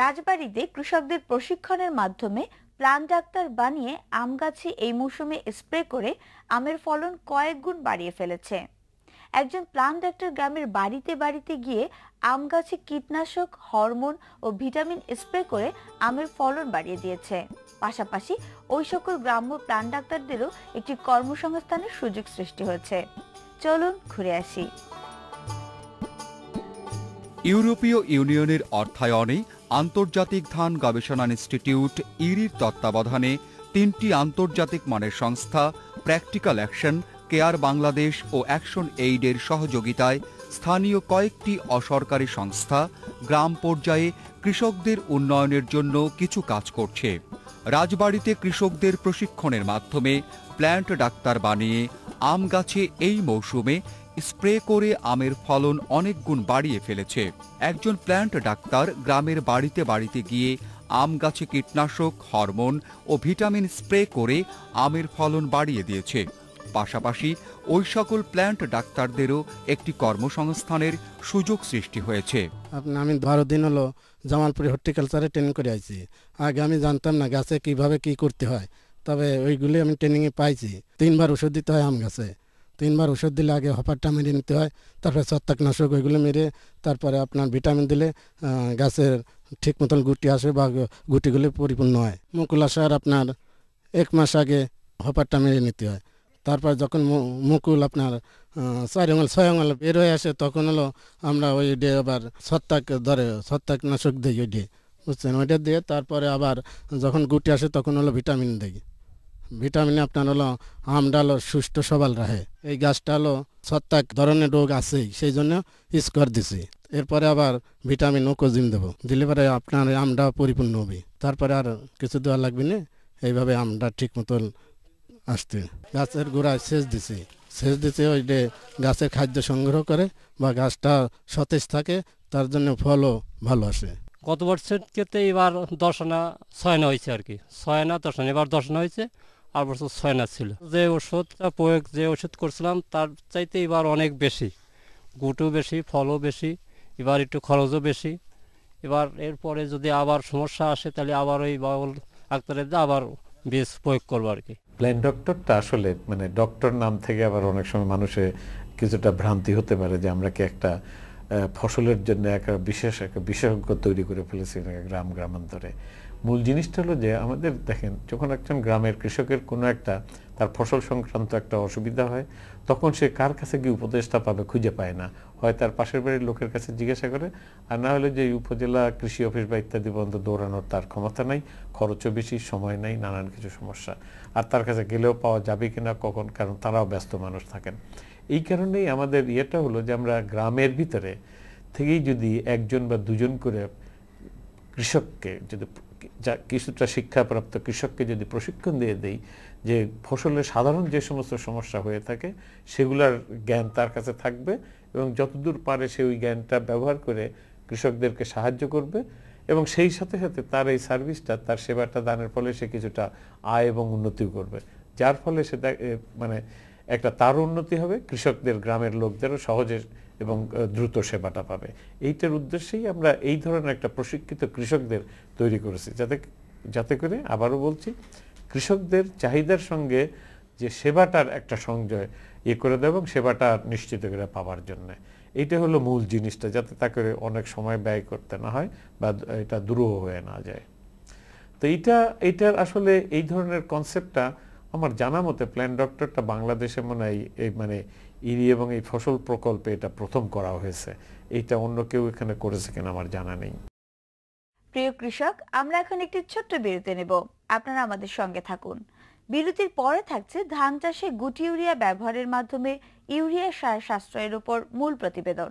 রাজবাড়ীতে কৃষকদের প্রশিক্ষণের মাধ্যমে প্লান্ট ডাক্তার বানিয়ে আম গাছে এই মৌসুমে স্প্রে করে আমের ফলন কয়েক গুণ বাড়িয়ে ফেলেছে। একজন প্লান্ট ডাক্তার গ্রামের বাড়িতে বাড়িতে গিয়ে আম গাছে কীটনাশক, হরমোন ও ভিটামিন স্প্রে করে আমের ফলন বাড়িয়ে দিয়েছে। পাশাপাশি ওই সকল গ্রাম্য প্লান্ট ডাক্তারদেরও একটি কর্মসংস্থানের সুযোগ সৃষ্টি হয়েছে। চলুন ঘুরে আসি। ইউরোপীয় ইউনিয়নের অর্থায়নে আন্তর্জাতিক ধান গবেষণা ইনস্টিটিউট ইরির তত্ত্বাবধানে 3টি আন্তর্জাতিক মানের সংস্থা প্র্যাকটিক্যাল অ্যাকশন, কেয়ার বাংলাদেশ ও অ্যাকশন এইডের সহযোগিতায় স্থানীয় কয়েকটি অসরকারি সংস্থা গ্রাম পর্যায়ে কৃষকদের উন্নয়নের জন্য কিছু কাজ করছে। রাজবাড়ীতে কৃষকদের প্রশিক্ষণের মাধ্যমে প্ল্যান্ট ডাক্তার বানিয়ে আম গাছে এই মৌসুমে স্প্রে করে আমের ফলন অনেক গুণ বাড়িয়ে ফেলেছে। একজন প্ল্যান্ট ডাক্তার গ্রামের বাড়িতে বাড়িতে গিয়ে আম গাছে কীটনাশক, হরমোন ও ভিটামিন স্প্রে করে আমের ফলন বাড়িয়ে দিয়েছে। পাশাপাশি ওই সকল প্ল্যান্ট ডাক্তারদেরও একটি কর্মসংস্থানের সুযোগ সৃষ্টি হয়েছে। আমি 12 দিন হলো জামালপুরে হর্টিকালচারে ট্রেনিং করে আইছি। আগে আমি জানতাম না গাছে কিভাবে কি করতে হয়, তবে ওইগুলি আমি ট্রেনিংয়ে পাইছি। 3বার ওষুধ দিতে হয় আম গাছে। 3বার ওষুধ দিলে আগে হপারটা মেরে নিতে হয়, তারপরে ছত্রাকনাশক ওইগুলো মেরে তারপরে আপনার ভিটামিন দিলে গাছের ঠিক মতন গুটি আসে বা গুটিগুলি পরিপূর্ণ হয়। মুকুল আসার আপনার 1 মাস আগে হপারটা মেরে নিতে হয়। তারপর যখন মুকুল আপনার 4 আঙুল 6 আঙুল বের হয়ে আসে তখন হলো আমরা ওই ডে আবার ছত্রাকনাশক দিই, ওই ডে বুঝছেন, ওইটা দিয়ে তারপরে আবার যখন গুটি আসে তখন হলো ভিটামিন দিই। ভিটামিনে আপনার হলো আমটা হলো সুস্থ সবল রাখে। এই গাছটা হলো ছত্রাক ধরনের রোগ আছেই, সেই জন্য স্কোয়ার দিছি। এরপরে আবার ভিটামিন ওকোজিম দেবো, দিলে পরে আপনার আমটা পরিপূর্ণ হবে। তারপরে আর কিছু দেওয়া লাগবে না, এইভাবে আমটা ঠিক মতন আসতে। গাছের গোড়ায় সেচ দিছে ওই যে গাছের খাদ্য সংগ্রহ করে বা গাছটা সতেজ থাকে, তার জন্য ফলও ভালো আসে। গত বছর ক্ষেত্রে এবার 10 আনা 6 আনা হয়েছে আর কি, 6 আনা 10 আনা, এবার 10 আনা হয়েছে, আর বছর 6 আনা ছিল। যে ওষুধ করছিলাম তার চাইতে এবার অনেক বেশি, গুটও বেশি, ফলও বেশি, এবার একটু খরচও বেশি। এবার এরপরে যদি আবার সমস্যা আসে তাহলে আবার ওই বাউল ডাক্তারের আবার বীজ প্রয়োগ করবো আর কি। প্ল্যান্ট ডক্টরটা আসলে মানে ডক্টর নাম থেকে আবার অনেক সময় মানুষের কিছুটা ভ্রান্তি হতে পারে যে আমরা কি একটা ফসলের জন্য একটা বিশেষজ্ঞ তৈরি করে ফেলেছি গ্রামান্তরে। মূল জিনিসটা হলো যে আমাদের দেখেন, যখন একজন গ্রামের কৃষকের কোনো একটা তার ফসল সংক্রান্ত একটা অসুবিধা হয়, তখন সে কার কাছে গিয়ে উপদেশটা পাবে খুঁজে পায় না। হয় তার পাশের বাড়ির লোকের কাছে জিজ্ঞাসা করে, আর না হলে যে উপজেলা কৃষি অফিস বা ইত্যাদি পর্যন্ত দৌড়ানোর তার ক্ষমতা নাই, খরচও বেশি, সময় নাই, নানান কিছু সমস্যা। আর তার কাছে গেলেও পাওয়া যাবে কিনা কখন, কারণ তারাও ব্যস্ত মানুষ থাকেন। এই কারণেই আমাদের ইয়েটা হলো যে আমরা গ্রামের ভিতরে থেকেই যদি 1জন বা 2জন করে কৃষককে, যদি কিছুটা শিক্ষাপ্রাপ্ত কৃষককে যদি প্রশিক্ষণ দিয়ে দেই যে ফসলের সাধারণ যে সমস্ত সমস্যা হয়ে থাকে সেগুলার জ্ঞান তার কাছে থাকবে, এবং যতদূর পারে সে ওই জ্ঞানটা ব্যবহার করে কৃষকদেরকে সাহায্য করবে, এবং সেই সাথে সাথে তার এই সার্ভিসটা, তার সেবাটা দানের ফলে সে কিছুটা আয় এবং উন্নতিও করবে, যার ফলে সেটা মানে একটা তার উন্নতি হবে, কৃষকদের, গ্রামের লোকদেরও সহজে এবং দ্রুত সেবাটা পাবে। এইটার উদ্দেশ্যেই আমরা এই ধরনের একটা প্রশিক্ষিত কৃষকদের তৈরি করেছি, যাতে করে, আবারও বলছি, কৃষকদের চাহিদার সঙ্গে যে সেবাটার একটা সংযোগ করে দেয় এবং সেবাটা নিশ্চিত করে পাওয়ার জন্য। এইটা হলো মূল জিনিসটা, যাতে তাকে অনেক সময় ব্যয় করতে না হয় বা এটা দুরূহ হয়ে না যায়। তো এইটার আসলে এই ধরনের কনসেপ্টটা আমার জানা মতে প্ল্যান্ট ডক্টরটা বাংলাদেশে মনে হয় এই মানে ইরি এবং এই ফসল প্রকল্পে এটা প্রথম করা হয়েছে। এইটা অন্য কেউ এখানে করেছে কিনা আমার জানা নেই। প্রিয় কৃষক, আমরা এখন একটি ছোট্ট বিরতি নেব, আপনারা আমাদের সঙ্গে থাকুন। বিরতির পরে থাকছে ধান চাষে গুটি ইউরিয়া ব্যবহারের মাধ্যমে ইউরিয়া সার সাশ্রয়ের উপর মূল প্রতিবেদন।